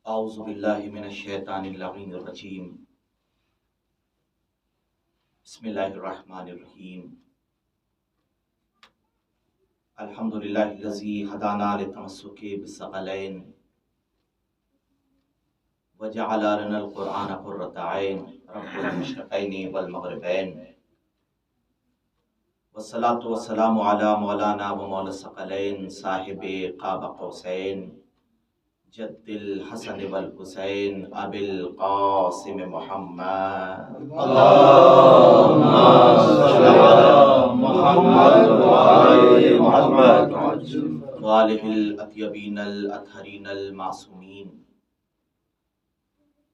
اعوذ باللہ من الشیطان اللعین الرجیم بسم اللہ الرحمن الرحیم الحمدللہ الذی ہدانا للتمسک بالثقلین وجعل لنا القرآن قرۃ عین رب المشرقین والمغربین والصلاة والسلام علی مولانا و مولا الثقلین صاحب قاب قوسین جد الحسن والحسین ابی القاسم محمد اللهم صل على محمد وعلى محمد وآلہ الاطیبین الاطہرین المعصومین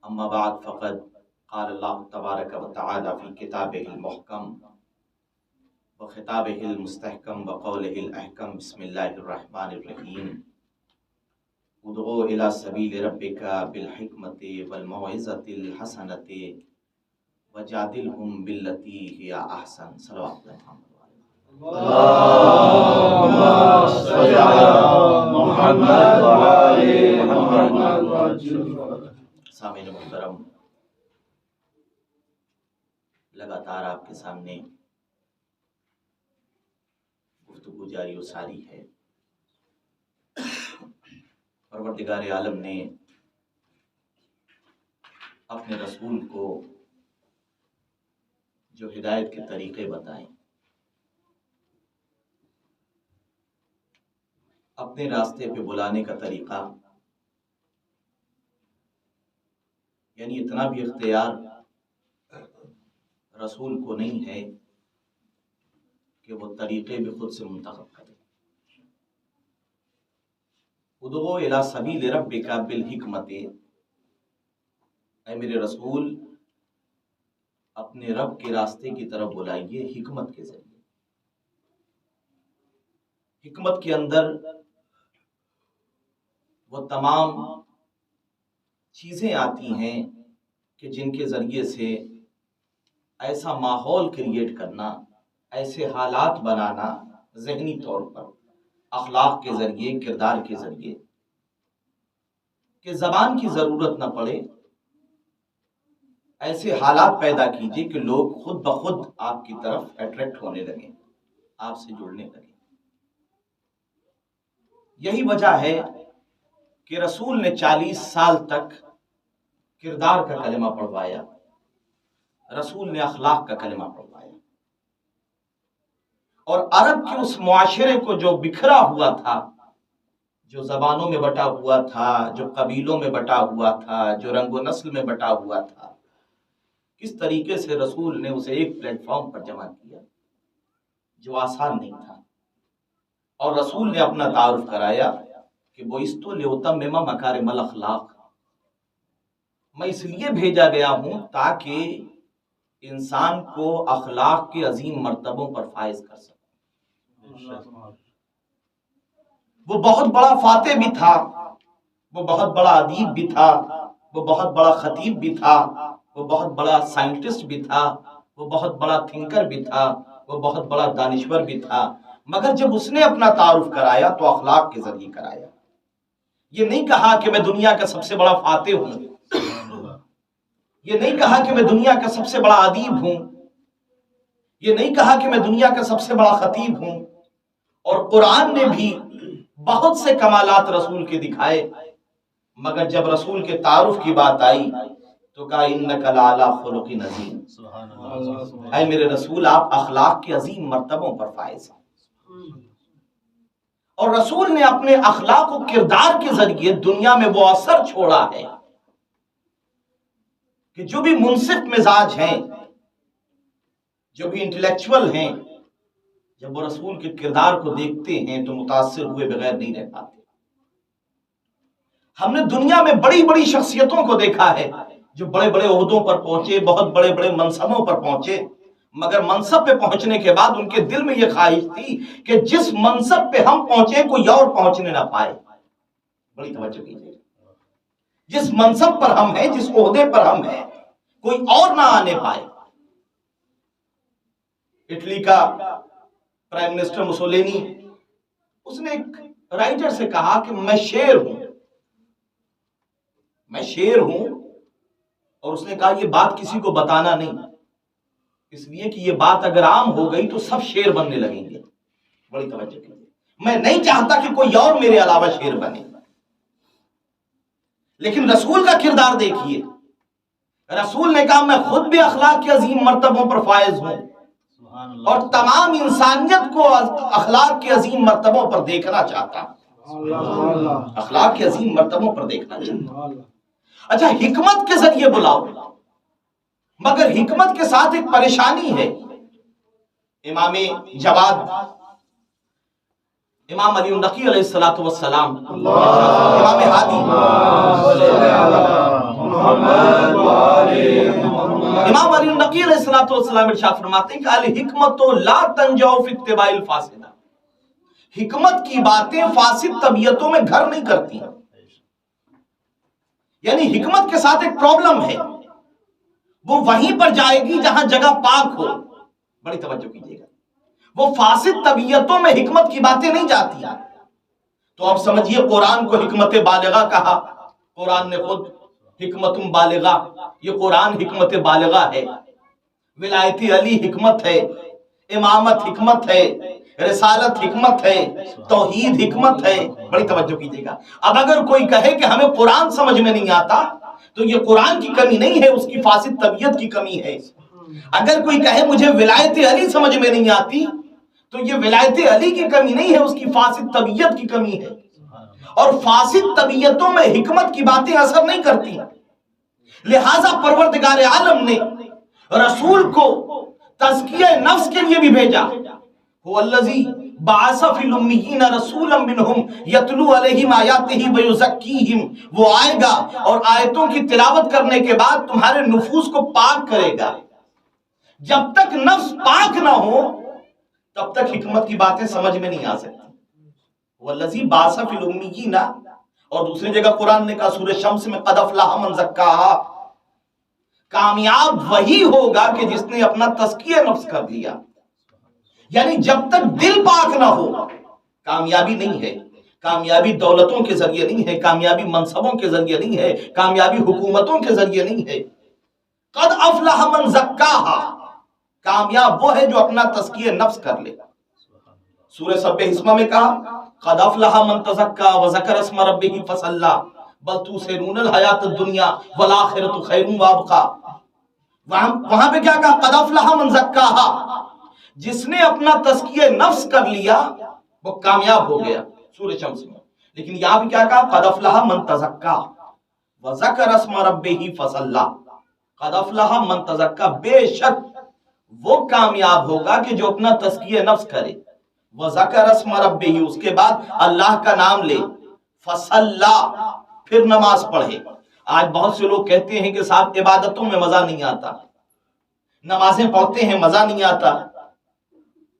اما بعد فقد قال اللہ تبارک و تعالی فی کتابہ المحکم وخطابہ المستحکم وقولہ الاحکم بسم اللہ الرحمن الرحیم ادعو الی سبیل ربک بالحکمت والموعظۃ الحسنۃ وجادلہم باللتی ہی احسن صلوات اللهم صل على محمد وعلى محمد. سامعین محترم، لگاتار آپ کے سامنے گفتگو جاری و ساری ہے۔ پروردگار عالم نے اپنے رسول کو جو ہدایت کے طریقے بتائیں، اپنے راستے پہ بلانے کا طریقہ، یعنی اتنا بھی اختیار رسول کو نہیں ہے کہ وہ طریقے بھی خود سے منتخب کرے۔ ادعو الی سبیل ربک بالحکمت، اے میرے رسول اپنے رب کے راستے کی طرف بلائیے حکمت کے ذریعے۔ حکمت کے اندر وہ تمام چیزیں آتی ہیں کہ جن کے ذریعے سے ایسا ماحول کریٹ کرنا، ایسے حالات بنانا ذہنی طور پر، اخلاق کے ذریعے، کردار کے ذریعے، کہ زبان کی ضرورت نہ پڑے، ایسے حالات پیدا کیجیے کہ لوگ خود بخود آپ کی طرف اٹریکٹ ہونے لگیں، آپ سے جڑنے لگیں۔ یہی وجہ ہے کہ رسول نے 40 سال تک کردار کا کلمہ پڑھوایا، رسول نے اخلاق کا کلمہ پڑھوایا، اور عرب کے اس معاشرے کو جو بکھرا ہوا تھا، جو زبانوں میں بٹا ہوا تھا، جو قبیلوں میں بٹا ہوا تھا، جو رنگ و نسل میں بٹا ہوا تھا، کس طریقے سے رسول نے اسے ایک پلیٹ فارم پر جمع کیا، جو آسان نہیں تھا۔ اور رسول نے اپنا تعارف کرایا کہ بعثت لأتمم مکارم الاخلاق، میں اس لیے بھیجا گیا ہوں تاکہ انسان کو اخلاق کے عظیم مرتبوں پر فائز کر سکے۔ وہ بہت بڑا فاتح بھی تھا، وہ بہت بڑا ادیب بھی تھا، وہ بہت بڑا خطیب بھی تھا، وہ بہت بڑا سائنٹسٹ بھی تھا، وہ بہت بڑا تھنکر بھی تھا، وہ بہت بڑا دانشور بھی تھا، مگر جب اس نے اپنا تعارف کرایا تو اخلاق کے ذریعے کرایا۔ یہ نہیں کہا کہ میں دنیا کا سب سے بڑا فاتح ہوں، یہ نہیں کہا کہ میں دنیا کا سب سے بڑا ادیب ہوں، یہ نہیں کہا کہ میں دنیا کا سب سے بڑا خطیب ہوں۔ اور قرآن نے بھی بہت سے کمالات رسول کے دکھائے، مگر جب رسول کے تعارف کی بات آئی تو کہا انک لعلی خلق عظیم، اے میرے رسول آپ اخلاق کے عظیم مرتبوں پر فائز ہیں۔ اور رسول نے اپنے اخلاق و کردار کے ذریعے دنیا میں وہ اثر چھوڑا ہے کہ جو بھی منصف مزاج ہیں، جو بھی انٹلیکچول ہیں، جب وہ رسول کے کردار کو دیکھتے ہیں تو متاثر ہوئے بغیر نہیں رہ پاتے۔ ہم نے دنیا میں بڑی بڑی شخصیتوں کو دیکھا ہے جو بڑے بڑے عہدوں پر پہنچے، بہت بڑے بڑے منصبوں پر پہنچے، مگر منصب پہ پہنچنے کے بعد ان کے دل میں یہ خواہش تھی کہ جس منصب پہ ہم پہنچے کوئی اور پہنچنے نہ پائے۔ بڑی توجہ کیجیے، جس منصب پر ہم ہیں، جس عہدے پر ہم ہیں، کوئی اور نہ آنے پائے۔ اٹلی کا پرائم منسٹر مسولینی، اس نے ایک رائٹر سے کہا کہ میں شیر ہوں، میں شیر ہوں، اور اس نے کہا یہ بات کسی کو بتانا نہیں، اس لیے کہ یہ بات اگر عام ہو گئی تو سب شیر بننے لگیں گے۔ بڑی توجہ کیجیے، میں نہیں چاہتا کہ کوئی اور میرے علاوہ شیر بنے، لیکن رسول کا کردار دیکھیے، رسول نے کہا میں خود بھی اخلاق کے عظیم مرتبوں پر فائز ہوں اور تمام انسانیت کو اخلاق کے عظیم مرتبوں پر دیکھنا چاہتا ہوں، اخلاق کے عظیم مرتبوں پر دیکھنا چاہتا ہوں۔ اچھا، حکمت کے ذریعے بلاؤ، مگر حکمت کے ساتھ ایک پریشانی ہے۔ امام جواد، امام علی النقی علیہ السلام، امام ہادی، امام علی النقی علیہ السلام ارشاد فرماتے ہیں کہ الحکمت لا تنجو فی اتباع الفاسدہ، حکمت کی باتیں فاسد طبیعتوں میں گھر نہیں کرتی، یعنی حکمت کے ساتھ ایک پرابلم ہے، وہ وہیں پر جائے گی جہاں جگہ پاک ہو۔ بڑی توجہ کیجیے گا، وہ فاسد طبیعتوں میں حکمت کی باتیں نہیں جاتی۔ تو اب سمجھیے قرآن کو حکمت بالغہ کہا، قرآن نے خود حکمت بالغہ، یہ قرآن حکمت بالغہ ہے، ولایت علی حکمت ہے، امامت حکمت ہے، رسالت حکمت ہے، توحید حکمت ہے۔ بڑی توجہ کیجیے گا، اب اگر کوئی کہے کہ ہمیں قرآن سمجھ میں نہیں آتا تو یہ قرآن کی کمی نہیں ہے، اس کی فاسد طبیعت کی کمی ہے۔ اگر کوئی کہے مجھے ولایت علی سمجھ میں نہیں آتی تو یہ ولایت علی کی کمی نہیں ہے، اس کی فاسد طبیعت کی کمی ہے۔ اور فاسد طبیعتوں میں حکمت کی باتیں اثر نہیں کرتی، لہذا پروردگار عالم نے رسول کو تزکیہ نفس کے لیے بھی بھیجا۔ هو الذی بعث فی الامیین رسولا منہم یتلو علیہم آیاتہ ویزکیہم، وہ آئے گا اور آیتوں کی تلاوت کرنے کے بعد تمہارے نفوس کو پاک کرے گا۔ جب تک نفس پاک نہ ہو تب تک حکمت کی باتیں سمجھ میں نہیں آ سکتی۔ والذی بعث فی الامیین، اور دوسری جگہ قرآن نے کہا سورہ شمس میں قد افلح من زکاہا، کامیاب وہی ہوگا کہ جس نے اپنا تزکیہ نفس کر لیا۔ یعنی جب تک دل پاک نہ ہو کامیابی نہیں ہے۔ کامیابی دولتوں کے ذریعے نہیں ہے، کامیابی منصبوں کے ذریعے نہیں ہے، کامیابی حکومتوں کے ذریعے نہیں ہے۔ قد افلح من زکاہا، کامیاب وہ ہے جو اپنا تزکیہ نفس کر لے۔ سورہ سبح اسمہ میں کہا قد افلح من تزکا وذکر اسم ربہ فصلی بل تؤثرون الحیاۃ الدنیا والآخرۃ خیر وابقی۔ وہاں پہ کیا کہا؟ قد افلح من زکاہا، جس نے اپنا تزکیہ نفس کر لیا وہ کامیاب ہو گیا، سورہ شمس میں۔ لیکن یہاں بھی کیا کہا؟ قد افلح من تزکا وذکر اسم ربہ فصلی، قد افلح من تزکا، بے شک وہ کامیاب ہوگا کہ جو اپنا تزکیہ نفس کرے، وذکر اسم ربہ، اس کے بعد اللہ کا نام لے، فصلی، پھر نماز پڑھے۔ آج بہت سے لوگ کہتے ہیں کہ صاحب عبادتوں میں مزہ نہیں آتا، نمازیں پڑھتے ہیں مزہ نہیں آتا،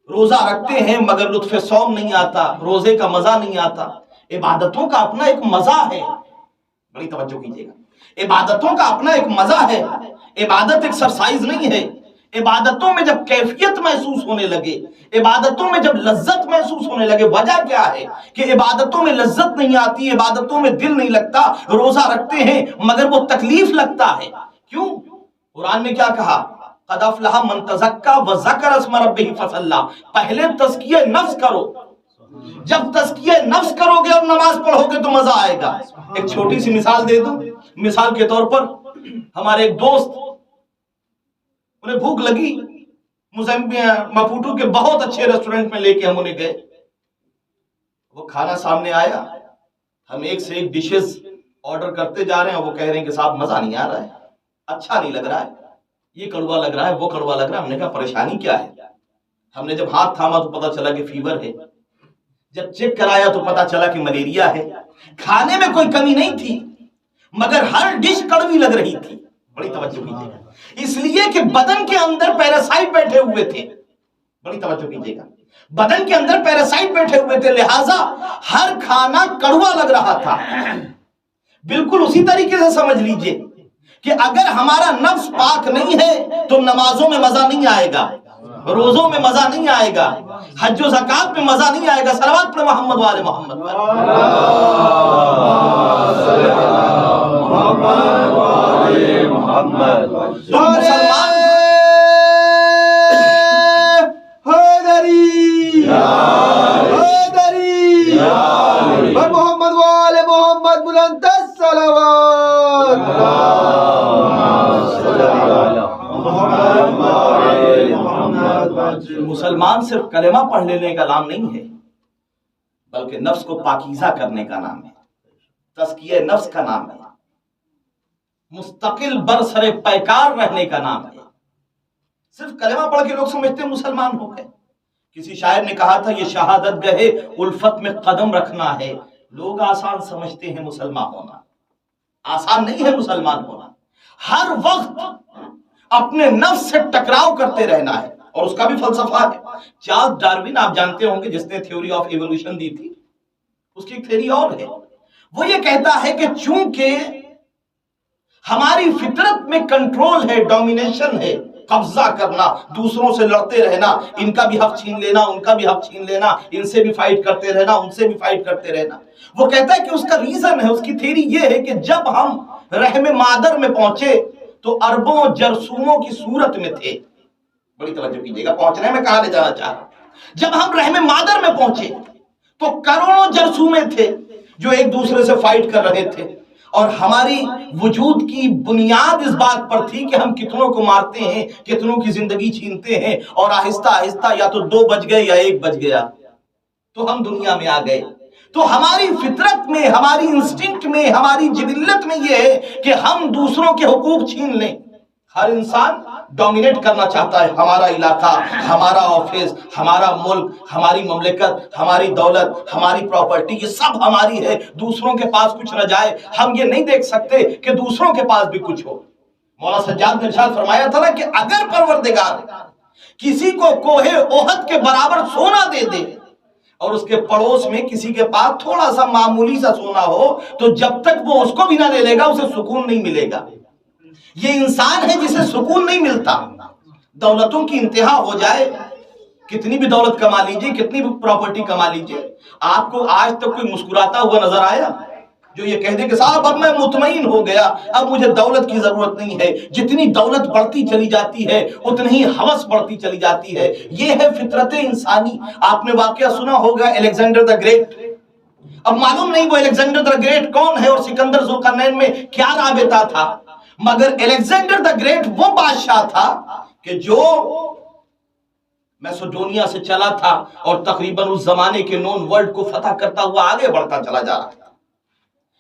روزہ رکھتے ہیں مگر لطف صوم نہیں آتا، روزے کا مزہ نہیں آتا۔ عبادتوں کا اپنا ایک مزہ ہے، بڑی توجہ کیجیے گا، عبادتوں کا اپنا ایک مزہ ہے۔ عبادت ایکسرسائز نہیں ہے۔ عبادتوں میں جب کیفیت محسوس ہونے لگے، عبادتوں میں جب لذت محسوس ہونے لگے، وجہ کیا ہے کہ عبادتوں میں لذت نہیں آتی، عبادتوں میں دل نہیں لگتا، روزہ رکھتے ہیں مگر وہ تکلیف لگتا ہے۔ کیوں؟ قرآن نے کیا کہا؟ قد افلح من تزکا وذکر اسم ربہ فصلی، پہلے تزکیہ نفس کرو، جب تزکیہ نفس کرو گے اور نماز پڑھو گے تو مزہ آئے گا۔ ایک چھوٹی سی مثال دے دوں، مثال کے طور پر ہمارے ایک دوست، انہیں بھوک لگی، مپوٹو کے بہت اچھے ریسٹورنٹ میں لے کے ہم انہیں گئے، وہ کھانا سامنے آیا، ہم ایک سے ایک ڈشز آرڈر کرتے جا رہے ہیں، وہ کہہ رہے ہیں کہ صاحب مزہ نہیں آ رہا ہے، اچھا نہیں لگ رہا ہے، یہ کڑوا لگ رہا ہے، وہ کڑوا لگ رہا ہے۔ ہم نے کہا پریشانی کیا ہے؟ ہم نے جب ہاتھ تھاما تو پتا چلا کہ فیور ہے، جب چیک کرایا تو پتا چلا کہ ملیریا ہے۔ کھانے میں کوئی کمی نہیں تھی مگر ہر ڈش کڑوی لگ رہی تھی۔ بڑی توجہ کیجیے گا، اس لیے کہ بدن کے اندر پیراسائٹ بیٹھے ہوئے تھے۔ بڑی توجہ کیجیے گا، بدن کے اندر پیراسائٹ بیٹھے ہوئے تھے، لہٰذا ہر کھانا کڑوا لگ رہا تھا۔ بالکل اسی طریقے سے سمجھ لیجئے کہ اگر ہمارا نفس پاک نہیں ہے تو نمازوں میں مزہ نہیں آئے گا، روزوں میں مزہ نہیں آئے گا، حج و زکات میں مزہ نہیں آئے گا۔ صلوات پڑھیں محمد وآل محمد۔ محمد تم مسلمان محمد وآل محمد بلند الصلوات. مسلمان صرف کلمہ پڑھ لینے کا نام نہیں ہے، بلکہ نفس کو پاکیزہ کرنے کا نام ہے، تزکیہ نفس کا نام ہے، مستقل برسر پیکار رہنے کا نام ہے. صرف کلمہ پڑھ کے لوگ سمجھتے ہیں مسلمان ہو گئے. کسی شاعر نے کہا تھا یہ شہادت گہے الفت میں قدم رکھنا ہے. لوگ آسان سمجھتے ہیں مسلمان ہونا، آسان نہیں ہے مسلمان ہونا. ہر وقت اپنے نفس سے ٹکراؤ کرتے رہنا ہے، اور اس کا بھی فلسفہ ہے. چارلس ڈارون آپ جانتے ہوں گے، جس نے تھیوری آف ایوولوشن دی تھی، اس کی ایک تھیوری اور ہے. وہ یہ کہتا ہے کہ چونکہ ہماری فطرت میں کنٹرول ہے، ڈومینیشن ہے، قبضہ کرنا، دوسروں سے لڑتے رہنا، ان کا بھی حق چھین لینا، ان کا بھی حق چھین لینا، ان سے بھی فائٹ کرتے رہنا، ان سے بھی فائٹ کرتے رہنا. وہ کہتا ہے کہ اس کا ریزن ہے، اس کی تھیوری یہ ہے کہ جب ہم رحم مادر میں پہنچے تو اربوں جرثوموں کی صورت میں تھے. بڑی توجہ کیجیے گا، پہنچنے میں کہاں لے جانا چاہ رہا ہوں. جب ہم رحم مادر میں پہنچے تو کروڑوں جرثومے تھے جو ایک دوسرے سے فائٹ کر رہے تھے، اور ہماری وجود کی بنیاد اس بات پر تھی کہ ہم کتنوں کو مارتے ہیں، کتنوں کی زندگی چھینتے ہیں، اور آہستہ آہستہ یا تو 2 بج گئے یا 1 بج گیا تو ہم دنیا میں آ گئے. تو ہماری فطرت میں، ہماری انسٹنکٹ میں، ہماری جبلت میں یہ ہے کہ ہم دوسروں کے حقوق چھین لیں. ہر انسان ڈومینیٹ کرنا چاہتا ہے، ہمارا علاقہ، ہمارا آفس، ہمارا ملک، ہماری مملکت، ہماری دولت، ہماری پراپرٹی، یہ سب ہماری ہے، دوسروں کے پاس کچھ نہ جائے. ہم یہ نہیں دیکھ سکتے کہ دوسروں کے پاس بھی کچھ ہو. مولانا سجاد نے ارشاد فرمایا تھا نا کہ اگر پروردگار کسی کو کوہ احد کے برابر سونا دے دے اور اس کے پڑوس میں کسی کے پاس تھوڑا سا معمولی سا سونا ہو، تو جب تک وہ اس کو بھی نہ لے لے گا اسے سکون نہیں ملے گا. یہ انسان ہے جسے سکون نہیں ملتا. دولتوں کی انتہا ہو جائے، کتنی بھی دولت کما لیجئے، کتنی بھی پراپرٹی کما لیجئے، آپ کو آج تک کوئی مسکراتا ہوا نظر آیا جو یہ کہہ دے کہ صاحب اب میں مطمئن ہو گیا، اب مجھے دولت کی ضرورت نہیں ہے؟ جتنی دولت بڑھتی چلی جاتی ہے اتنی ہی ہوس بڑھتی چلی جاتی ہے. یہ ہے فطرت انسانی. آپ نے واقعہ سنا ہوگا الیگزینڈر دا گریٹ. اب معلوم نہیں وہ الیگزینڈر دا گریٹ کون ہے اور سکندر ذوالقرنین میں کیا رابطہ تھا، مگر الیگزینڈر دا گریٹ وہ بادشاہ تھا کہ جو میسوڈونیا سے چلا تھا اور تقریباً اس زمانے کے نون ورلڈ کو فتح کرتا ہوا آگے بڑھتا چلا جا رہا تھا.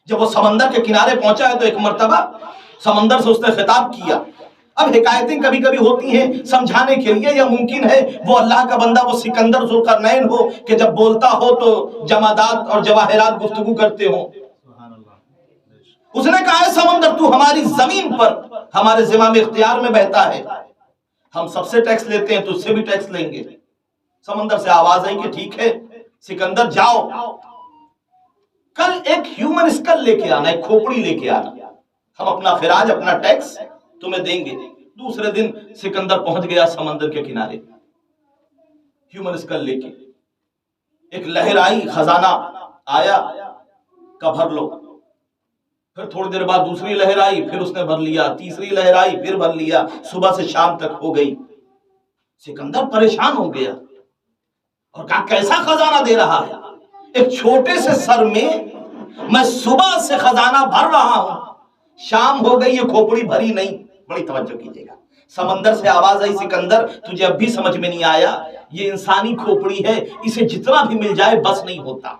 جب وہ سمندر کے کنارے پہنچا ہے تو ایک مرتبہ سمندر سے اس نے خطاب کیا. اب حکایتیں کبھی کبھی ہوتی ہیں سمجھانے کے لیے، یا ممکن ہے وہ اللہ کا بندہ وہ سکندر ذوالقرنین ہو کہ جب بولتا ہو تو جمادات اور جواہرات گفتگو کرتے ہوں. اس نے کہا ہے سمندر تو ہماری زمین پر ہمارے زمام اختیار میں بہتا ہے، ہم سب سے ٹیکس لیتے ہیں تو اس سے بھی ٹیکس لیں گے. سمندر سے آواز آئی کہ ٹھیک ہے سکندر جاؤ، کل ایک ہیومن اسکل لے کے آنا، ایک کھوپڑی لے کے آنا، ہم اپنا خراج اپنا ٹیکس تمہیں دیں گے. دوسرے دن سکندر پہنچ گیا سمندر کے کنارے ہیومن اسکل لے کے. ایک لہر آئی، خزانہ آیا کا بھر لو. پھر تھوڑی دیر بعد دوسری لہر آئی، پھر اس نے بھر لیا. تیسری لہر آئی، پھر بھر لیا. صبح سے شام تک ہو گئی. سکندر پریشان ہو گیا اور کہا کیسا خزانہ دے رہا ہے؟ ایک چھوٹے سے سر میں صبح سے خزانہ بھر رہا ہوں، شام ہو گئی یہ کھوپڑی بھری نہیں. بڑی توجہ کیجیے گا. سمندر سے آواز آئی سکندر تجھے اب بھی سمجھ میں نہیں آیا، یہ انسانی کھوپڑی ہے، اسے جتنا بھی مل جائے بس نہیں ہوتا.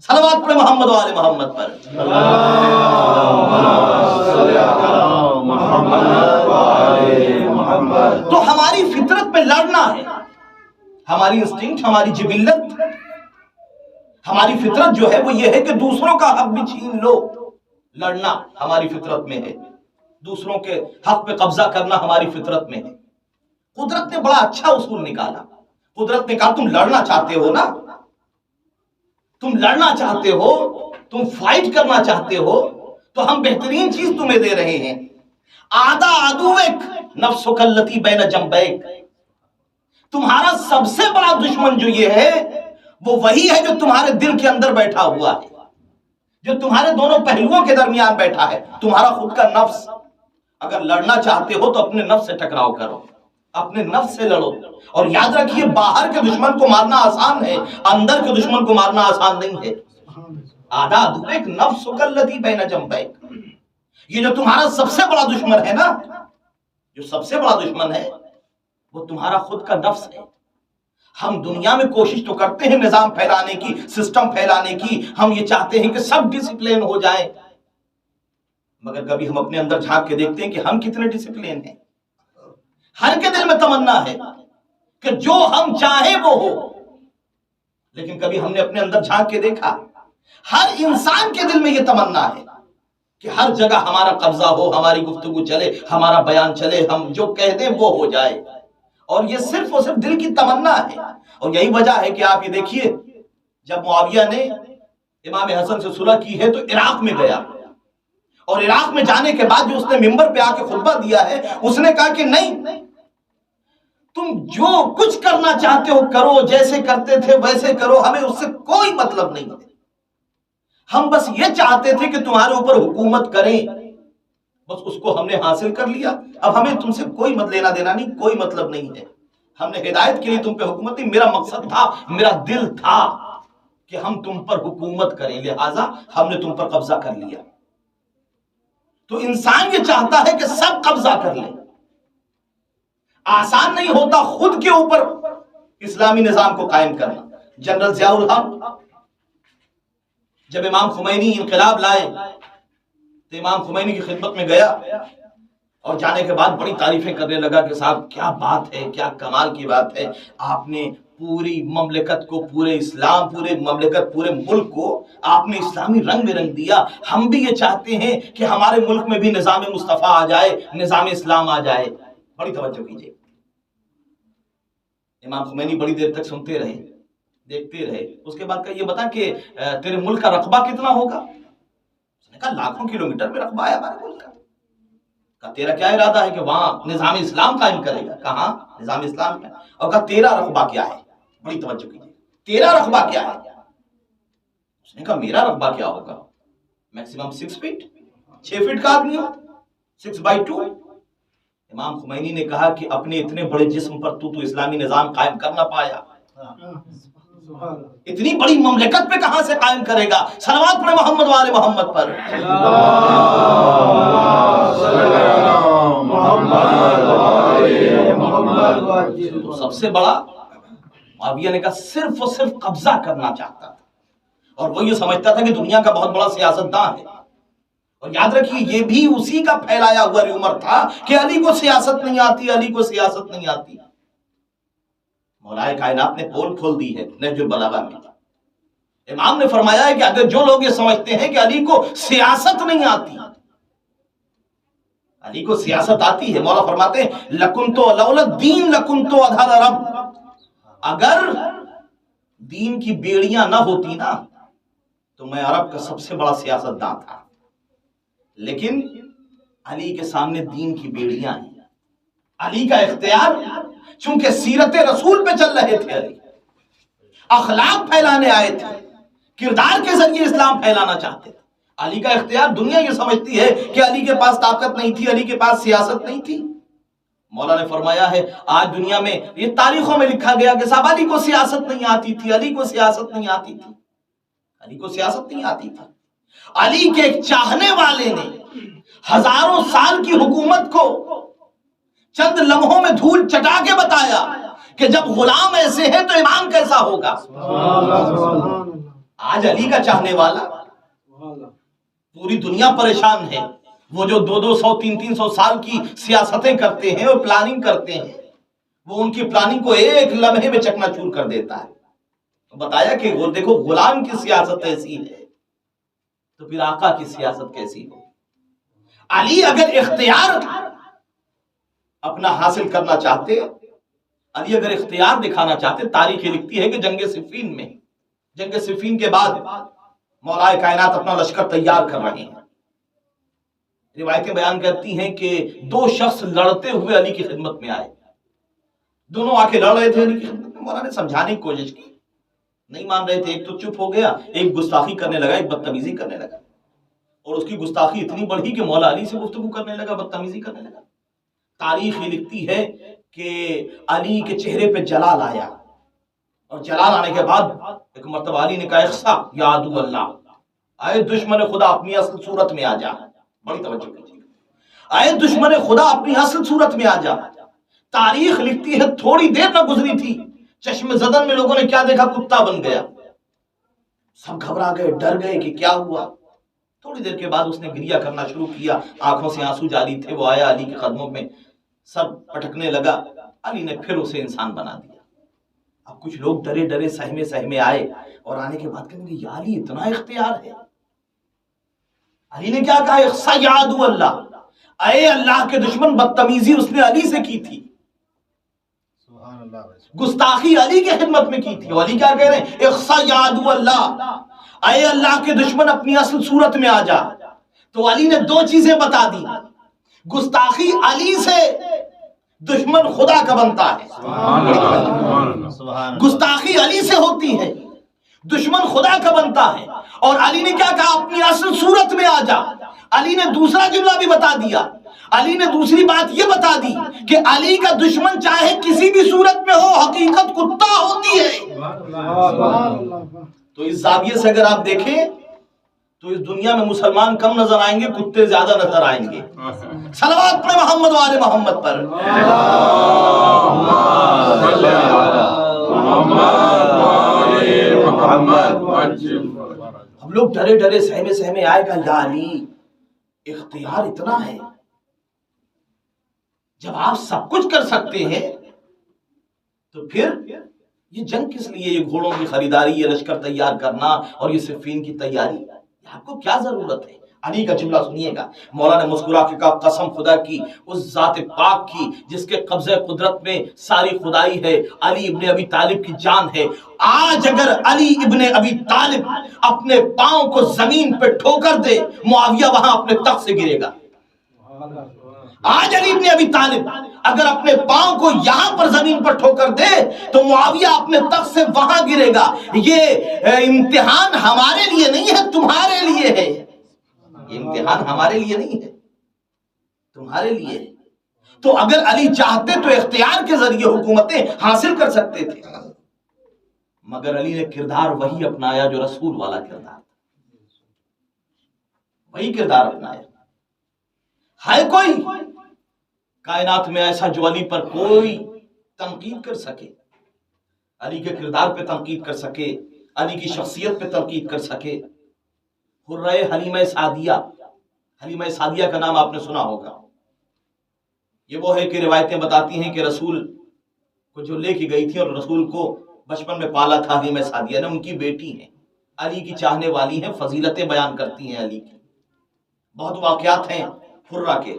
صلوات پڑھے محمد وآل محمد پر. تو ہماری فطرت میں لڑنا ہے، ہماری انسٹنکٹ، ہماری جبلت، ہماری فطرت جو ہے وہ یہ ہے کہ دوسروں کا حق بھی چھین لو. لڑنا ہماری فطرت میں ہے، دوسروں کے حق پہ قبضہ کرنا ہماری فطرت میں ہے. قدرت نے بڑا اچھا اصول نکالا. قدرت نے کہا تم لڑنا چاہتے ہو نا، تم لڑنا چاہتے ہو، تم فائٹ کرنا چاہتے ہو، تو ہم بہترین چیز تمہیں دے رہے ہیں. آدھا عدوک نفسک التی بین جنبیک. تمہارا سب سے بڑا دشمن جو یہ ہے وہ وہی ہے جو تمہارے دل کے اندر بیٹھا ہوا ہے. جو تمہارے دونوں پہلوؤں کے درمیان بیٹھا ہے، تمہارا خود کا نفس. اگر لڑنا چاہتے ہو تو اپنے نفس سے ٹکراؤ کرو، اپنے نفس سے لڑو. اور یاد رکھیے باہر کے دشمن کو مارنا آسان ہے، اندر کے دشمن کو مارنا آسان نہیں ہے. آدھا ایک نفس الذی بین جنبیک، یہ جو تمہارا سب سے بڑا دشمن ہے نا، جو سب سے بڑا دشمن ہے وہ تمہارا خود کا نفس ہے. ہم دنیا میں کوشش تو کرتے ہیں نظام پھیلانے کی، سسٹم پھیلانے کی، ہم یہ چاہتے ہیں کہ سب ڈسپلین ہو جائے، مگر کبھی ہم اپنے اندر جھانک کے دیکھتے ہیں کہ ہم کتنے ڈسپلین ہیں. ہر کے دل میں تمنا ہے کہ جو ہم چاہیں وہ ہو، لیکن کبھی ہم نے اپنے اندر جھانک کے دیکھا؟ ہر انسان کے دل میں یہ تمنا ہے کہ ہر جگہ ہمارا قبضہ ہو، ہماری گفتگو چلے، ہمارا بیان چلے، ہم جو کہہ دیں وہ ہو جائے. اور یہ صرف اور صرف دل کی تمنا ہے. اور یہی وجہ ہے کہ آپ یہ دیکھیے، جب معاویہ نے امام حسن سے صلح کی ہے تو عراق میں گیا، اور عراق میں جانے کے بعد جو اس نے منبر پہ آ کے خطبہ دیا ہے، اس نے کہا کہ نہیں، تم جو کچھ کرنا چاہتے ہو کرو، جیسے کرتے تھے ویسے کرو، ہمیں اس سے کوئی مطلب نہیں ہے. ہم بس یہ چاہتے تھے کہ تمہارے اوپر حکومت کریں، بس اس کو ہم نے حاصل کر لیا. اب ہمیں تم سے کوئی لینا دینا نہیں، کوئی مطلب نہیں ہے. ہم نے ہدایت کے لیے تم پہ حکومت نہیں، میرا مقصد تھا، میرا دل تھا کہ ہم تم پر حکومت کریں، لہٰذا ہم نے تم پر قبضہ کر لیا. تو انسان یہ چاہتا ہے کہ سب قبضہ کر لیں. آسان نہیں ہوتا خود کے اوپر اسلامی نظام کو قائم کرنا. جنرل ضیاء الحق جب امام خمینی انقلاب لائے تو امام خمینی کی خدمت میں گیا، اور جانے کے بعد بڑی تعریفیں کرنے لگا کہ صاحب کیا بات ہے، کیا کمال کی بات ہے، آپ نے پوری مملکت کو، پورے اسلام، پورے مملکت، پورے ملک کو آپ نے اسلامی رنگ میں رنگ دیا. ہم بھی یہ چاہتے ہیں کہ ہمارے ملک میں بھی نظام مصطفیٰ آ جائے، نظام اسلام آ جائے. بڑی توجہ کیجیے. امام خمینی بڑی دیر تک سنتے رہے، دیکھتے رہے. اس کے بعد کہا یہ بتا کہ تیرے ملک کا رقبہ کتنا ہوگا؟ اس نے کہا لاکھوں کلومیٹر میں رقبہ ہے ہمارے ملک کا. کہا تیرا کیا ارادہ ہے کہ وہاں نظام اسلام قائم کرے گا؟ کہاں نظام اسلام ہے. اور کہا تیرا رقبہ کیا ہے؟ بڑی توجہ کیجیے، تیرا رقبہ کیا ہے؟ اس نے کہا میرا رقبہ کیا ہوگا؟ میکسیمم 6 فٹ، 6 فٹ کا آدمی ہو، 6/2. امام خمینی نے کہا کہ اپنے اتنے بڑے جسم پر تو اسلامی نظام قائم کر نہ پایا، اتنی بڑی مملکت پہ کہاں سے قائم کرے گا؟ صلوات پڑھے محمد وآل محمد پر. تو سب سے بڑا معاویہ نے کہا صرف اور صرف قبضہ کرنا چاہتا تھا، اور وہ یہ سمجھتا تھا کہ دنیا کا بہت بڑا سیاستدان ہے. اور یاد رکھیے یہ بھی اسی کا پھیلایا ہوا ریومر تھا کہ علی کو سیاست نہیں آتی، علی کو سیاست نہیں آتی. مولا کائنات نے پول کھول دی ہے نہج البلاغہ میں. امام نے فرمایا ہے کہ اگر جو لوگ یہ سمجھتے ہیں کہ علی کو سیاست نہیں آتی، علی کو سیاست آتی ہے، مولا فرماتے ہیں لَكُنْتُ لَوْلَا الدِّينُ لَكُنْتُ أَدْهَرَ رَبْ. اگر دین کی بیڑیاں نہ ہوتی نا تو میں عرب کا سب سے بڑا سیاستدان تھا. لیکن علی کے سامنے دین کی بیڑیاں ہیں. علی کا اختیار، چونکہ سیرت رسول پہ چل رہے تھے، علی اخلاق پھیلانے آئے تھے، کردار کے ذریعے اسلام پھیلانا چاہتے تھے. علی کا اختیار، دنیا یہ سمجھتی ہے کہ علی کے پاس طاقت نہیں تھی، علی کے پاس سیاست نہیں تھی. مولا نے فرمایا ہے آج دنیا میں یہ تاریخوں میں لکھا گیا کہ صاحب علی کو سیاست نہیں آتی تھی، علی کو سیاست نہیں آتی تھی، علی کو سیاست نہیں آتی تھی. علی کے ایک چاہنے والے نے ہزاروں سال کی حکومت کو چند لمحوں میں دھول چٹا کے بتایا کہ جب غلام ایسے ہیں تو امام کیسا ہوگا. آج علی کا چاہنے والا پوری دنیا پریشان ہے. وہ جو 200 300 سال کی سیاستیں کرتے ہیں اور پلاننگ کرتے ہیں، وہ ان کی پلاننگ کو ایک لمحے میں چکنا چور کر دیتا ہے. بتایا کہ وہ دیکھو غلام کی سیاست ایسی ہے تو پھر آقا کی سیاست کیسی ہو. علی اگر اختیار اپنا حاصل کرنا چاہتے، علی اگر اختیار دکھانا چاہتے، تاریخ لکھتی ہے کہ جنگ صفین کے بعد مولا کائنات اپنا لشکر تیار کر رہے ہیں. روایتیں بیان کرتی ہیں کہ 2 شخص لڑتے ہوئے علی کی خدمت میں آئے. دونوں آ کے لڑ رہے تھے علی کی خدمت میں. مولا نے سمجھانے کی کوشش کی نہیں مان رہے تھے. ایک تو چپ ہو گیا, ایک گستاخی کرنے لگا, ایک بدتمیزی کرنے لگا, اور اس کی گستاخی اتنی بڑھی کہ مولا علی سے گفتگو کرنے لگا, بدتمیزی کرنے لگا. تاریخ یہ لکھتی ہے کہ علی کے چہرے پہ جلال آیا, اور جلال آنے کے بعد ایک مرتبہ علی نے کہا اخسا یا عدو اللہ, اے دشمن خدا اپنی اصل صورت میں آ جا. بڑی توجہ کیجیے, اے دشمن خدا اپنی اصل صورت میں آ جا. تاریخ لکھتی ہے تھوڑی دیر نہ گزری تھی, چشم زدن میں لوگوں نے کیا دیکھا, کتا بن گیا. سب گھبرا گئے, ڈر گئے کہ کیا ہوا. تھوڑی دیر کے بعد اس نے گریہ کرنا شروع کیا, آنکھوں سے آنسو جاری تھے. وہ آیا علی کے قدموں میں, سب پٹکنے لگا. علی نے پھر اسے انسان بنا دیا. اب کچھ لوگ ڈرے ڈرے سہمے سہمے آئے, اور آنے کے بعد کہیں گے یا علی اتنا اختیار ہے. علی نے کیا کہا, اخسا یا عدو اللہ, اے اللہ کے دشمن, بدتمیزی اس نے علی سے کی تھی, گستاخی علی کی خدمت میں کی تھی. اور علی کیا کہہ رہے ہیں, اخسا یا عدو اللہ, اے اللہ کے دشمن اپنی اصل صورت میں آ جا. تو علی نے دو چیزیں بتا دی, گستاخی علی سے دشمن خدا کا بنتا ہے, گستاخی علی سے ہوتی ہے, دشمن خدا کا بنتا ہے. اور علی نے کیا کہا, اپنی اصل صورت میں آ جا. علی نے دوسرا جملہ بھی بتا دیا, علی نے دوسری بات یہ بتا دی کہ علی کا دشمن چاہے کسی بھی صورت میں ہو, حقیقت کتا ہوتی ہے. تو اس زاویے سے اگر آپ دیکھیں تو اس دنیا میں مسلمان کم نظر آئیں گے, کتے زیادہ نظر آئیں گے. صلوات پڑھیں محمد و آل محمد پر. ہم لوگ ڈرے ڈرے سہمے سہمے آئے گا, یا علی اختیار اتنا ہے. جب آپ سب کچھ کر سکتے ہیں تو پھر یہ جنگ کس لیے, یہ گھوڑوں کی خریداری, یہ لشکر تیار کرنا, اور یہ صفین کی تیاری, آپ کو کیا ضرورت ہے. علی کا جملہ سنیے گا, مولا نے مسکرا کے کہا قسم خدا کی, اس ذات پاک کی جس کے قبضہ قدرت میں ساری خدائی ہے, علی ابن ابی طالب کی جان ہے. آج اگر علی ابن ابی طالب اپنے پاؤں کو زمین پہ ٹھوکر دے, معاویہ وہاں اپنے تخت سے گرے گا. آج علی ابن ابی طالب اگر اپنے پاؤں کو یہاں پر زمین پر ٹھوکر دے تو معاویہ اپنے تخت سے وہاں گرے گا. یہ امتحان ہمارے لیے نہیں ہے, تمہارے لیے ہے. یہ امتحان ہمارے لیے نہیں ہے, تمہارے لیے ہے. تو اگر علی چاہتے تو اختیار کے ذریعے حکومتیں حاصل کر سکتے تھے, مگر علی نے کردار وہی اپنایا جو رسول والا کردار, وہی کردار اپنایا. ہے کوئی کائنات میں ایسا جو علی پر کوئی تنقید کر سکے, علی کے کردار پہ تنقید کر سکے, علی کی شخصیت پہ تنقید کر سکے؟ حرہ حلیمہ سعدیہ, حلیمہ سعدیہ کا نام آپ نے سنا ہوگا. یہ وہ ہے کہ روایتیں بتاتی ہیں کہ رسول کو جو لے کے گئی تھی اور رسول کو بچپن میں پالا تھا حلیمہ سعدیہ نے, ان کی بیٹی ہیں, علی کی چاہنے والی ہیں, فضیلتیں بیان کرتی ہیں علی کی. بہت واقعات ہیں حرہ کے.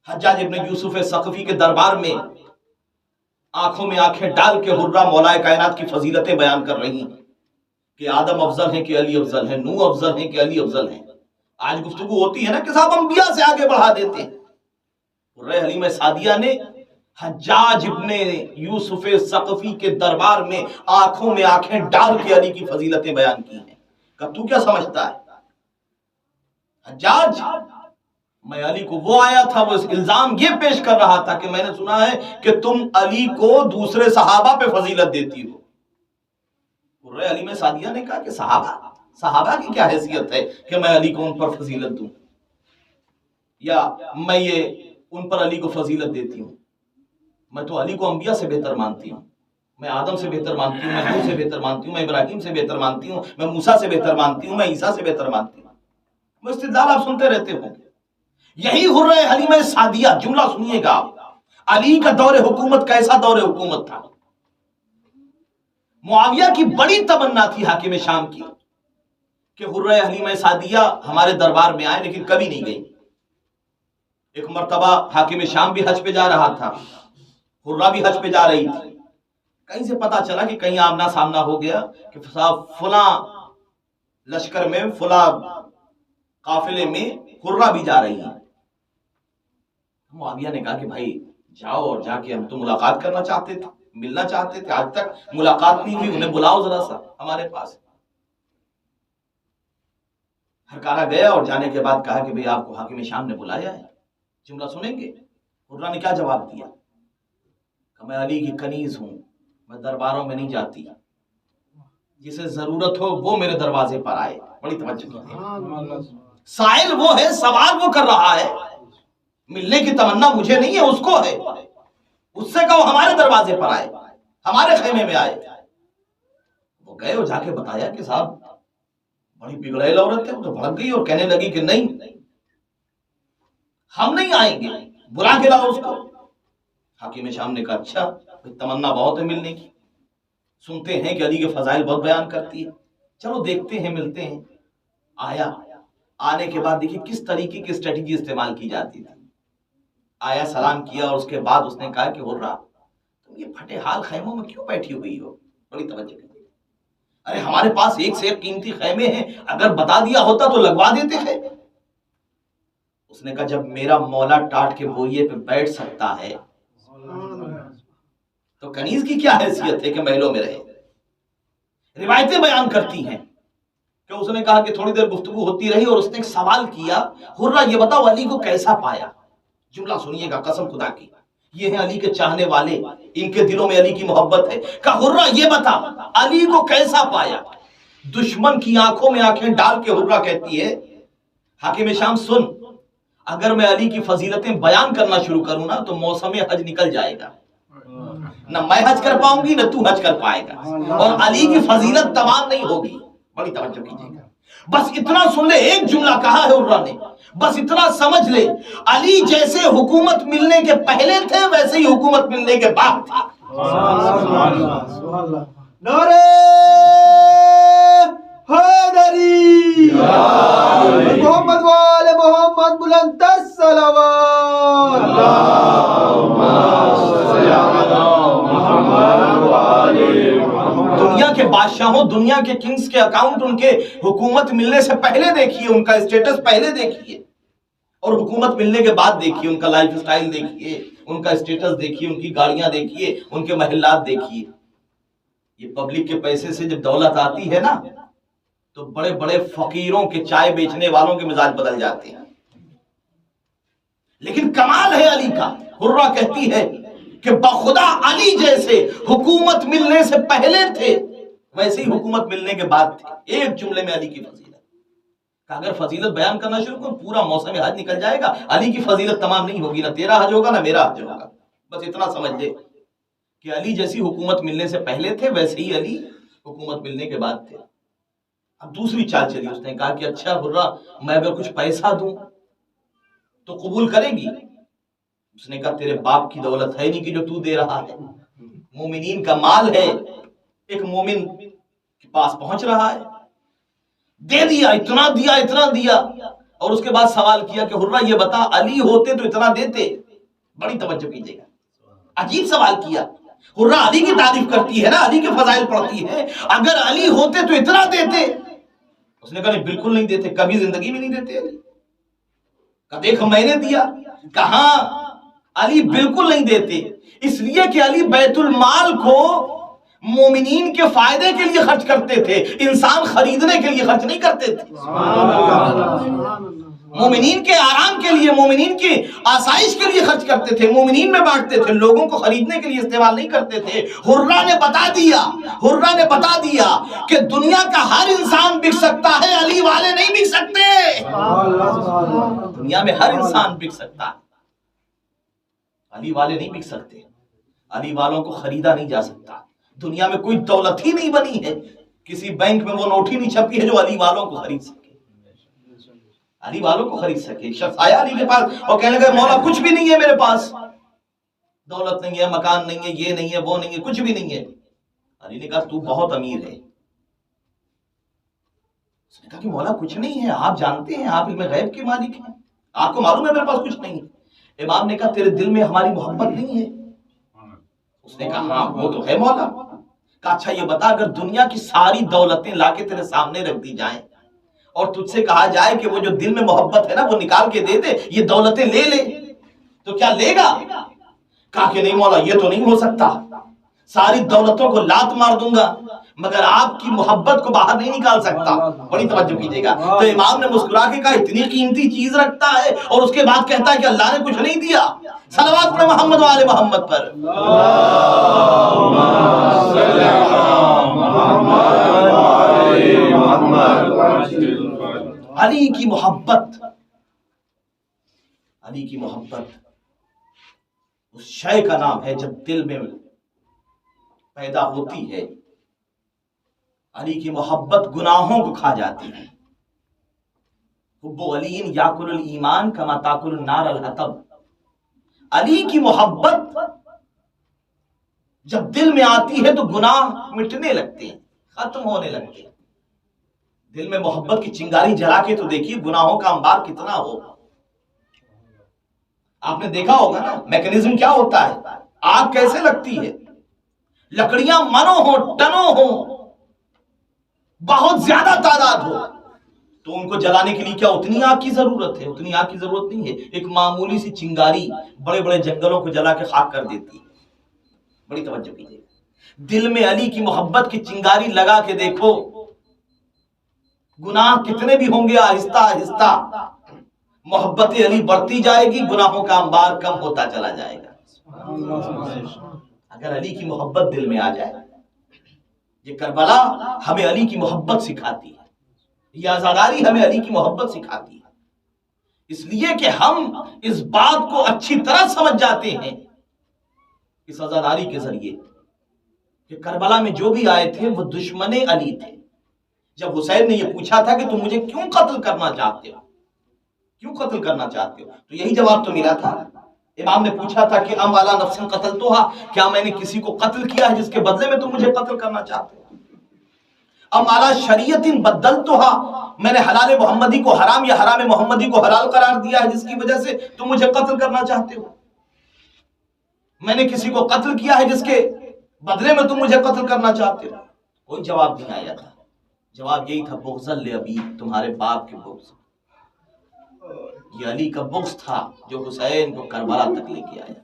حجاج ابن یوسف ثقفی کے دربار میں آنکھوں میں آنکھیں ڈال کے حرہ مولائے کائنات کی فضیلتیں بیان کر رہی ہیں کہ آدم افضل ہیں کہ علی افضل ہیں, نوح افضل ہیں کہ علی افضل ہیں. آج گفتگو ہوتی ہے نا کہ صاحب انبیاء سے آگے بڑھا دیتے ہیں. حرہ حلیمہ سعدیہ نے حجاج ابن یوسف ثقفی کے دربار میں آنکھوں میں آنکھیں ڈال کے علی کی فضیلتیں بیان کی ہیں. کہ تو کیا سمجھتا ہے حجاج, میں علی کو وہ آیا تھا, وہ الزام یہ پیش کر رہا تھا کہ میں نے سنا ہے کہ تم علی کو دوسرے صحابہ پہ فضیلت دیتی ہو. حرہ حلیمہ سعدیہ نے کہا کہ صحابہ کی کیا حیثیت ہے کہ میں علی کو ان پر فضیلت دوں, یا میں یہ ان پر علی کو فضیلت دیتی ہوں. میں تو علی کو انبیاء سے بہتر مانتی ہوں, میں آدم سے بہتر مانتی ہوں, میں نوح سے بہتر مانتی ہوں, میں ابراہیم سے بہتر مانتی ہوں, میں موسیٰ سے بہتر مانتی ہوں, میں عیسیٰ سے بہتر مانتی ہوں. وہ استدلال آپ سنتے رہتے ہوں. یہی حرہ حلیمہ سعدیہ, جملہ سنیے گا, علی کا دور حکومت کیسا دور حکومت تھا. معاویہ کی بڑی تمنا تھی حاکم شام کی کہ حرہ حلیمہ سعدیہ ہمارے دربار میں آئے, لیکن کبھی نہیں گئی. ایک مرتبہ حاکم شام بھی حج پہ جا رہا تھا, حرہ بھی حج پہ جا رہی تھی. کہیں سے پتا چلا کہ کہیں آمنا سامنا ہو گیا کہ صاحب فلاں لشکر میں, فلاں قافلے میں حرہ بھی جا رہی ہے. معاویہ نے کہا کہ بھائی جاؤ, اور جا کے ہم تو ملاقات کرنا چاہتے تھے. ملنا چاہتے تھے, آج تک ملاقات نہیں ہوئی, انہیں بلاؤ ذرا سا ہمارے پاس. ہرکارا گیا اور جانے کے بعد کہا کہ بھئی آپ کو حاکم شام نے بلایا ہے, جملہ سنیں گے. حرہ نے کیا جواب دیا کہ میں علی کی کنیز ہوں, میں درباروں میں نہیں جاتی, جسے ضرورت ہو وہ میرے دروازے پر آئے. بڑی توجہ کیجیے, سائل وہ ہے, سوال وہ کر رہا ہے, ملنے کی تمنا مجھے نہیں ہے, اس کو ہے. اس سے کہو ہمارے دروازے پر آئے, ہمارے خیمے میں آئے. وہ گئے اور جا کے بتایا کہ صاحب بڑی بگڑیل عورت ہے. وہ تو بھڑک گئی اور کہنے لگی کہ نہیں, ہم نہیں آئیں گے, بلا کے لاؤ اس کو. حاکم شام نے کہا اچھا, تمنا بہت ہے ملنے کی, سنتے ہیں کہ علی کے فضائل بہت بیان کرتی ہے, چلو دیکھتے ہیں, ملتے ہیں. آیا, آنے کے بعد دیکھیے کس طریقے کی اسٹریٹجی استعمال کی جاتی تھی. آیا, سلام کیا, اور اس کے بعد اس نے کہا کہ حرہ تم یہ پھٹے حال خیموں میں کیوں بیٹھی ہوئی ہو؟ بڑی توجہ کیجیے. ارے ہمارے پاس ایک سے ایک قیمتی خیمے ہیں, اگر بتا دیا ہوتا تو لگوا دیتے خیمے. اس نے کہا جب میرا مولا ٹاٹ کے بوریے پہ بیٹھ سکتا ہے تو کنیز کی کیا حیثیت ہے کہ محلوں میں رہے. روایتیں بیان کرتی ہیں کہ اس نے کہا کہ تھوڑی دیر گفتگو ہوتی رہی اور اس نے ایک سوال کیا, حرہ یہ بتاؤ علی کو کیسا پایا؟ جملہ سنیے گا قسم خدا کی, یہ ہیں علی کے چاہنے والے, ان کے دلوں میں علی کی محبت ہے. کہ حرہ یہ بتا علی کو کیسا پایا؟ دشمن کی آنکھوں میں آنکھیں ڈال کے حرہ کہتی ہے حاکم شام سن, اگر میں علی کی فضیلتیں بیان کرنا شروع کروں نا تو موسم حج نکل جائے گا, نہ میں حج کر پاؤں گی نہ تو حج کر پائے گا, اور علی کی فضیلت تمام نہیں ہوگی. بڑی توجہ کیجیے گا, بس اتنا سن لے, ایک جملہ کہا ہے حرہ نے, بس اتنا سمجھ لے, علی جیسے حکومت ملنے کے پہلے تھے ویسے ہی حکومت ملنے کے بعد تھے. نعرہ حیدری, محمد وآل محمد بلند تر صلوات. دنیا کے بادشاہوں, دنیا کے کنگز کے اکاؤنٹ ان کے حکومت ملنے سے پہلے دیکھیے, ان کا اسٹیٹس پہلے دیکھیے, اور حکومت ملنے کے بعد دیکھیے, ان کا لائف سٹائل دیکھیے, ان کا اسٹیٹس دیکھیے, ان کی گاڑیاں دیکھیے, ان کے محلات دیکھیے. یہ پبلک کے پیسے سے جب دولت آتی ہے نا تو بڑے بڑے فقیروں کے, چائے بیچنے والوں کے مزاج بدل جاتے ہیں. لیکن کمال ہے علی کا. حرہ کہتی ہے کہ بخدا علی جیسے حکومت ملنے سے پہلے تھے ویسے ہی حکومت ملنے کے بعد تھے. ایک جملے میں علی کی فضیلت, کہ اگر فضیلت بیان کرنا شروع کروں پورا موسم حج نکل جائے گا. علی کی فضیلت تمام نہیں ہوگی, نہ تیرا حج ہوگا نہ میرا حج ہوگا. بس اتنا سمجھ لے کہ علی جیسی حکومت ملنے سے پہلے تھے ویسے ہی علی حکومت ملنے کے بعد تھے. اب دوسری چال چلی, اس نے کہا کہ اچھا حرہ میں اگر کچھ پیسہ دوں تو قبول کرے گی؟ اس نے کہا تیرے باپ کی دولت ہے نہیں کہ جو تو دے رہا ہے, مومنین کا مال ہے, ایک مومن کے پاس پہنچ رہا ہے. دے دیا, اتنا دیا, اتنا دیا, اور اس کے بعد سوال کیا کہ حرہ یہ بتا علی ہوتے تو اتنا دیتے؟ بڑی توجہ کیجیے گا, عجیب سوال کیا. حرہ علی کی تعریف کرتی ہے نا, علی کے فضائل پڑھتی ہے, اگر علی ہوتے تو اتنا دیتے؟ اس نے کہا نہیں بالکل نہیں دیتے, کبھی زندگی میں نہیں دیتے. کہا دیکھ میں نے دیا. کہاں علی بالکل نہیں دیتے, اس لیے کہ علی بیت المال کو مومنین کے فائدے کے لیے خرچ کرتے تھے, انسان خریدنے کے لیے خرچ نہیں کرتے تھے. مومنین کے آرام کے لیے, مومنین کی آسائش کے لیے خرچ کرتے تھے, مومنین میں بانٹتے تھے, لوگوں کو خریدنے کے لیے استعمال نہیں کرتے تھے. حرہ نے بتا دیا, حرہ نے بتا دیا کہ دنیا کا ہر انسان بک سکتا ہے, علی والے نہیں بک سکتے. دنیا میں ہر انسان بک سکتا ہے, علی والے نہیں بک سکتے. علی والوں کو خریدا نہیں جا سکتا. دنیا میں کوئی دولت ہی نہیں بنی ہے, کسی بینک میں وہ نوٹ ہی نہیں چھپی ہے جو علی والوں کو خرید سکے, علی والوں کو خرید سکے. ایک شخص آیا علی کے پاس اور کہنے لگا مولا کچھ بھی نہیں ہے میرے پاس, دولت نہیں ہے, مکان نہیں ہے, یہ نہیں ہے, وہ نہیں ہے, کچھ بھی نہیں ہے. علی نے کہا تو بہت امیر ہے. اس نے کہا کہ مولا کچھ نہیں ہے, آپ جانتے ہیں, آپ علم غیب کے مالک ہیں, آپ کو معلوم ہے میرے پاس کچھ نہیں ہے. امام نے کہا تیرے دل میں ہماری محبت نہیں ہے؟ اس نے کہا ہاں وہ تو ہے مولا. کہا اچھا یہ بتا اگر دنیا کی ساری دولتیں لا کے تیرے سامنے رکھ دی جائیں اور تجھ سے کہا جائے کہ وہ جو دل میں محبت ہے نا وہ نکال کے دے دے, یہ دولتیں لے لے, تو کیا لے گا؟ کہا کہ نہیں مولا یہ تو نہیں ہو سکتا. ساری دولتوں کو لات مار دوں گا مگر آپ کی محبت کو باہر نہیں نکال سکتا. بڑی توجہ کیجئے گا. تو امام نے مسکرا کے کہا اتنی قیمتی چیز رکھتا ہے اور اس کے بعد کہتا ہے کہ اللہ نے کچھ نہیں دیا. صلوات پڑھیں محمد و آل محمد پر. علی کی محبت، علی کی محبت اس شے کا نام ہے جب دل میں پیدا ہوتی ہے. علی کی محبت گناہوں کو کھا جاتی ہے. حب علی یاکل الایمان کما تاکل النار الحطب. علی کی محبت جب دل میں آتی ہے تو گناہ مٹنے لگتے ہیں، ختم ہونے لگتے ہیں. دل میں محبت کی چنگاری جلا کے تو دیکھیے گناہوں کا انبار کتنا ہو. آپ نے دیکھا ہوگا نا میکینزم کیا ہوتا ہے، آگ کیسے لگتی ہے. لکڑیاں منوں ہوں ٹنوں ہوں، بہت زیادہ تعداد ہو تو ان کو جلانے کے لیے کیا اتنی آگ کی ضرورت ہے؟ اتنی آگ کی ضرورت نہیں ہے. ایک معمولی سی چنگاری بڑے بڑے جنگلوں کو جلا کے خاک کر دیتی ہے. بڑی توجہ کیجیے. دل میں علی کی محبت کی چنگاری لگا کے دیکھو، گناہ کتنے بھی ہوں گے آہستہ آہستہ محبت علی بڑھتی جائے گی، گناہوں کا انبار کم ہوتا چلا جائے گا. اگر علی کی محبت دل میں آ جائے. یہ کربلا ہمیں علی کی محبت سکھاتی ہے، یہ عزاداری ہمیں علی کی محبت سکھاتی ہے. اس لیے کہ ہم اس بات کو اچھی طرح سمجھ جاتے ہیں اس عزاداری کے ذریعے کہ کربلا میں جو بھی آئے تھے وہ دشمن علی تھے. جب حسین نے یہ پوچھا تھا کہ تم مجھے کیوں قتل کرنا چاہتے ہو، کیوں قتل کرنا چاہتے ہو، تو یہی جواب تو ملا تھا. امام نے پوچھا تھا کہ ام علی نفس قتلتھا، کیا میں نے کسی کو قتل کیا ہے جس کے بدلے میں تم مجھے قتل کرنا چاہتے ہو. ام علی شریعت بدلتھا، میں نے حلال محمدی کو حرام یا حرام محمدی کو حلال قرار دیا ہے جس کی وجہ سے تم مجھے قتل کرنا چاہتے ہو. میں نے کسی کو قتل کیا ہے جس کے بدلے میں تم مجھے قتل کرنا چاہتے ہو. کوئی جواب نہیں آیا تھا. جواب یہی تھا بغضا لابی، تمہارے باپ کے بغض. یہ علی کا بغض تھا جو حسین کو کربلا تک لے کے آیا.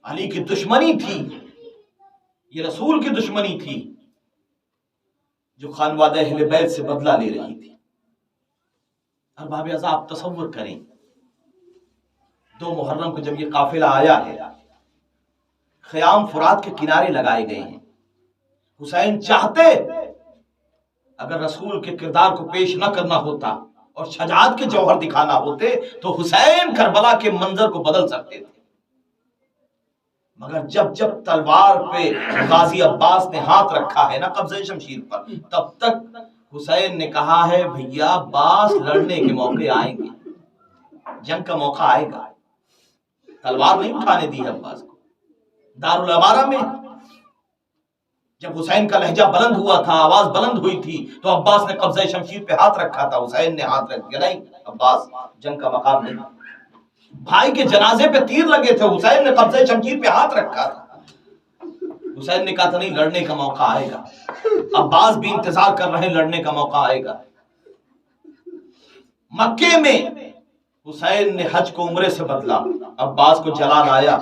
علی کی دشمنی تھی، یہ رسول کی دشمنی تھی جو خانوادہ اہل بیت سے بدلہ لے رہی تھی. ارباب اعضاء آپ تصور کریں، 2 محرم کو جب یہ قافلہ آیا ہے، خیام فرات کے کنارے لگائے گئے ہیں. حسین چاہتے اگر رسول کے کردار کو پیش نہ کرنا ہوتا اور شجاعت کے جوہر دکھانا ہوتے تو حسین کربلا کے منظر کو بدل سکتے تھے. مگر جب جب تلوار پہ غازی عباس نے ہاتھ رکھا ہے نا قبضہ شمشیر پر، تب تک حسین نے کہا ہے بھیا عباس لڑنے کے موقع آئیں گے، جنگ کا موقع آئے گا. تلوار نہیں اٹھانے دی ہے عباس کو. دارالعمارہ میں جب حسین کا لہجہ بلند ہوا تھا، آواز بلند ہوئی تھی، تو عباس نے قبضہ شمشیر پہ ہاتھ رکھا تھا. حسین نے ہاتھ رکھ دیا، نہیں عباس جنگ کا مقام نہیں. بھائی کے جنازے پہ تیر لگے تھے، حسین نے قبضہ شمشیر پہ ہاتھ رکھا تھا. حسین نے کہا تھا نہیں لڑنے کا موقع آئے گا. عباس بھی انتظار کر رہے ہیں لڑنے کا موقع آئے گا. مکے میں حسین نے حج کو عمرے سے بدلا، عباس کو جلال آیا.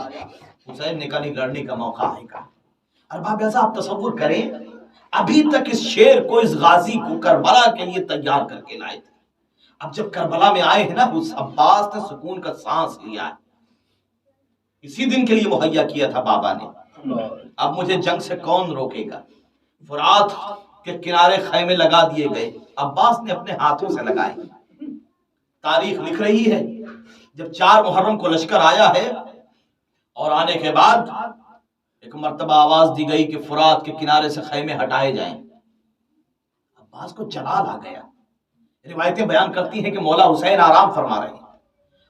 حسین نے کہا نہیں لڑنے کا موقع آئے گا. ارباب اعضاء آپ تصور کریں، ابھی تک اس شیر کو، اس غازی کو کربلا کے لیے تیار کر کے لائے تھے. اب جب کربلا میں آئے ہیں نا، اس عباس نے سکون کا سانس لیا ہے. اسی دن کے لیے مہیا کیا تھا بابا نے. اب مجھے جنگ سے کون روکے گا. فرات کے کنارے خیمے لگا دیے گئے، عباس نے اپنے ہاتھوں سے لگائے. تاریخ لکھ رہی ہے جب 4 محرم کو لشکر آیا ہے اور آنے کے بعد ایک مرتبہ آواز دی گئی کہ فرات کے کنارے سے خیمے ہٹائے جائیں. عباس کو جلال آ گیا. روایتیں بیان کرتی ہیں کہ مولا حسین آرام فرما رہے ہیں،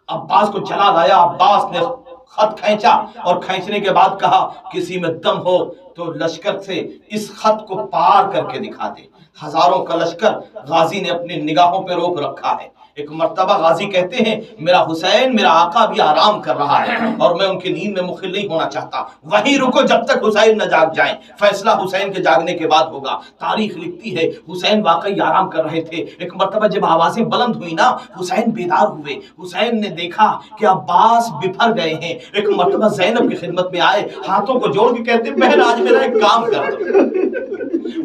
عباس کو جلال آیا. عباس نے خط کھینچا اور کھینچنے کے بعد کہا کسی میں دم ہو تو لشکر سے اس خط کو پار کر کے دکھا دے. ہزاروں کا لشکر غازی نے اپنی نگاہوں پہ روک رکھا ہے. ایک مرتبہ غازی کہتے ہیں میرا حسین میرا آقا بھی آرام کر رہا ہے اور میں ان کی نیند میں مخل نہیں ہونا چاہتا، وہیں رکو جب تک حسین نہ جاگ جائیں، فیصلہ حسین کے جاگنے کے بعد ہوگا۔ تاریخ لکھتی ہے حسین واقعی آرام کر رہے تھے، ایک مرتبہ جب آوازیں بلند ہوئی نا حسین بیدار ہوئے، حسین نے دیکھا کہ عباس بپھر گئے ہیں، ایک مرتبہ زینب کی خدمت میں آئے، ہاتھوں کو جوڑ کے کہتے بہن آج میرا ایک کام کر دو،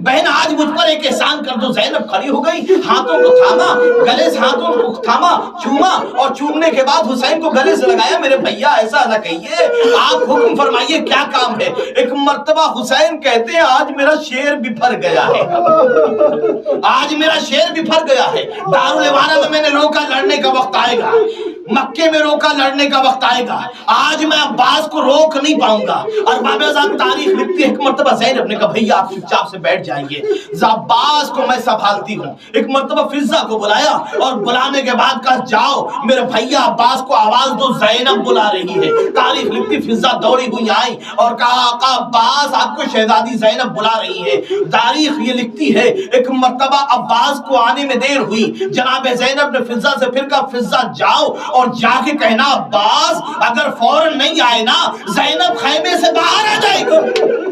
بہن آج مجھ پر ایک احسان کر دو۔ زینب کھڑی ہو گئی، ہاتھوں کو تھاما، گلے سے ہاتھوں کو تھاما، چوما اور چومنے کے بعد حسین کو گلے سے لگایا، میرے بھیا ایسا نہ کہیے، آپ حکم فرمائیے کیا کام ہے۔ ایک مرتبہ حسین کہتے ہیں آج میرا شیر بپھر گیا ہے، آج میرا شیر بپھر گیا ہے، دارالعمارہ میں نے روکا لڑنے کا وقت آئے گا، مکے میں روکا لڑنے کا وقت آئے گا، آج میں عباس کو روک نہیں پاؤں گا۔ اور باب ازاد تاریخ لکھتی ہے ایک مرتبہ زینب نے کہا بھیا آپ چپ چاپ سے بیٹھ جائیے، عباس کو میں سنبھالتی ہوں۔ ایک مرتبہ فضہ کو بلایا اور بلانے کے بعد کہا جاؤ میرے بھیا عباس کو آواز دو، زینب بلا رہی ہے۔ تاریخ لکھتی فضہ دوڑی ہوئی آئی اور کہا آقا عباس آپ کو شہزادی زینب بلا رہی ہے۔ تاریخ یہ لکھتی ہے ایک مرتبہ عباس کو آنے میں دیر ہوئی، جناب زینب نے فضہ سے پھر کہا فضہ جاؤ اور جا کے کہنا عباس اگر فوراً نہیں آئے نا زینب خیمے سے باہر آ جائے گی۔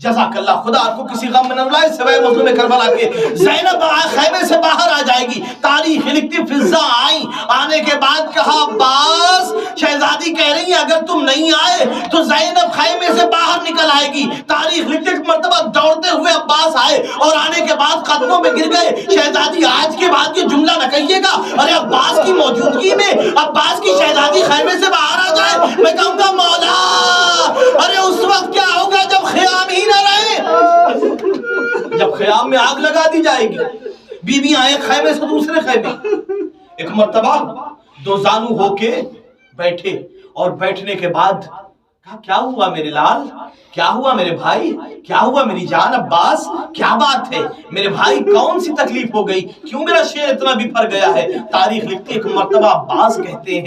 جزاک اللہ، خدا آپ کو کسی غم میں نہ لائے سوائے مظلوم کربلا کے، زینب خیمے سے باہر آ جائے گی۔ تاریخ لکھتی فضہ آئی، آنے کے بعد کہا عباس شہزادی کہہ رہی ہے اگر تم نہیں آئے تو زینب خیمے سے باہر نکل آئے گی۔ تاریخ لکھتی ایک مرتبہ دوڑتے ہوئے عباس آئے اور آنے کے بعد قدموں میں گر گئے، شہزادی آج کے بعد یہ جملہ نہ کہیے گا، ارے عباس کی موجودگی میں عباس کی شہزادی خیمے سے باہر آ جائے، میں کہوں گا مولا ارے اس وقت کیا ہوگا جب خیام ہی نہ رہے، جب خیام میں آگ لگا دی جائے گی، بیوی آئے خیمے سے دوسرے خیمے۔ ایک مرتبہ دو زانو ہو کے بیٹھے اور بیٹھنے کے بعد کہا کیا ہوا میرے لال، کیا ہوا میرے بھائی، کیا ہوا میری جان عباس، کیا بات ہے میرے بھائی، کون سی تکلیف ہو گئی، کیوں میرا شیر اتنا بپھر گیا ہے۔ تاریخ لکھتی ایک مرتبہ عباس کہتے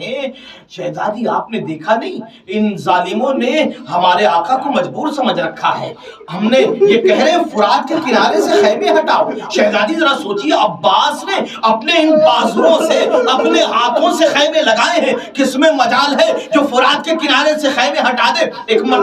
ہیں شہزادی آپ نے دیکھا نہیں ان ظالموں نے ہمارے آقا کو مجبور سمجھ رکھا ہے، ہم نے یہ کہہ رہے ہیں فرات کے کنارے سے خیمے ہٹاؤ۔ شہزادی ذرا سوچیے عباس نے اپنے ان بازوؤں سے اپنے ہاتھوں سے خیمے لگائے ہیں، کس میں مجال ہے جو فرات کے کنارے سے خیمے ہٹا دے۔ ایک مرتبہ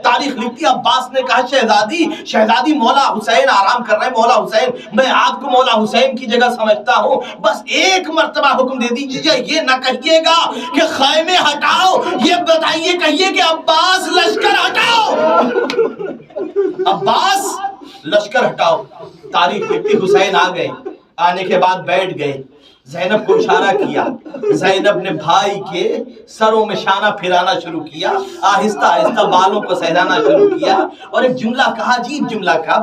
تاریخ لکھتی عباس نے کہا شہزادی مولا حسین آرام کر رہے ہیں، مولا حسین میں آپ کو مولا حسین کی جگہ سمجھتا ہوں، بس ایک مرتبہ حکم دے دیجیے، یہ نہ کہیے گا کہ خیمے ہٹاؤ، یہ بتائیے کہیے کہ عباس لشکر ہٹاؤ، عباس لشکر ہٹاؤ۔ تاریخ لکھتی حسین آ گئے، آنے کے بعد بیٹھ گئے، زینب کو اشارہ کیا، زینب نے بھائی کے سروں میں شانہ پھرانا شروع کیا، آہستہ آہستہ بالوں کو سہلانا شروع کیا اور ایک جملہ کہا، عجیب جملہ کہا،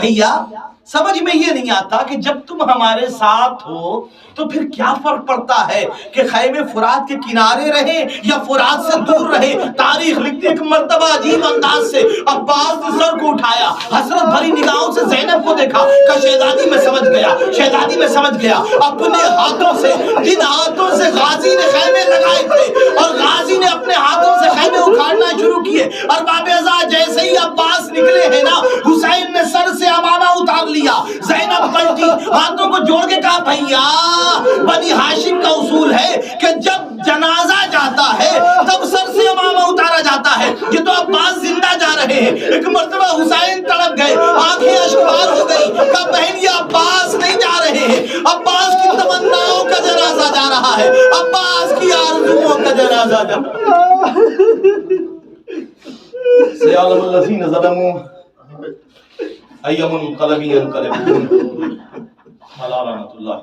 بھیا سمجھ میں یہ نہیں آتا کہ جب تم ہمارے ساتھ ہو تو پھر کیا فرق پڑتا ہے کہ خیمے فرات کے کنارے رہے یا فرات سے دور رہے۔ تاریخ لکھتی ایک مرتبہ عجیب انداز سے عباس نے سر کو اٹھایا، حسرت بھری نگاہوں سے زینب کو دیکھا، کہ شہزادی میں سمجھ گیا، اپنے ہاتھوں سے جن ہاتھوں سے غازی نے خیمے لگائے تھے اور غازی نے اپنے ہاتھوں سے خیمے اکھاڑنا شروع کیے، اور باب ازاد جیسے ہی عباس نکلے ہیں نا حسین نے سر سے امامہ اتار لیا۔ زینب پلٹی، ہاتھوں کو جوڑ کے کہا بھیا بنی ہاشم کا اصول ہے کہ جب جنازہ جاتا ہے تب سر سے امامہ اتارا جاتا ہے، یہ تو عباس زندہ جا رہے ہیں۔ ایک مرتبہ حسین تڑپ گئے، آنکھیں اشکبار ہو گئی، کہا بہن یہ عباس نہیں جا رہے ہیں، عباس کی تمناؤں کا جنازہ جا رہا ہے، عباس کی آرزوؤں کا جنازہ جا رہا ہے۔ سيعلم الذين ظلموا أي منقلب ينقلبون على رحمة الله.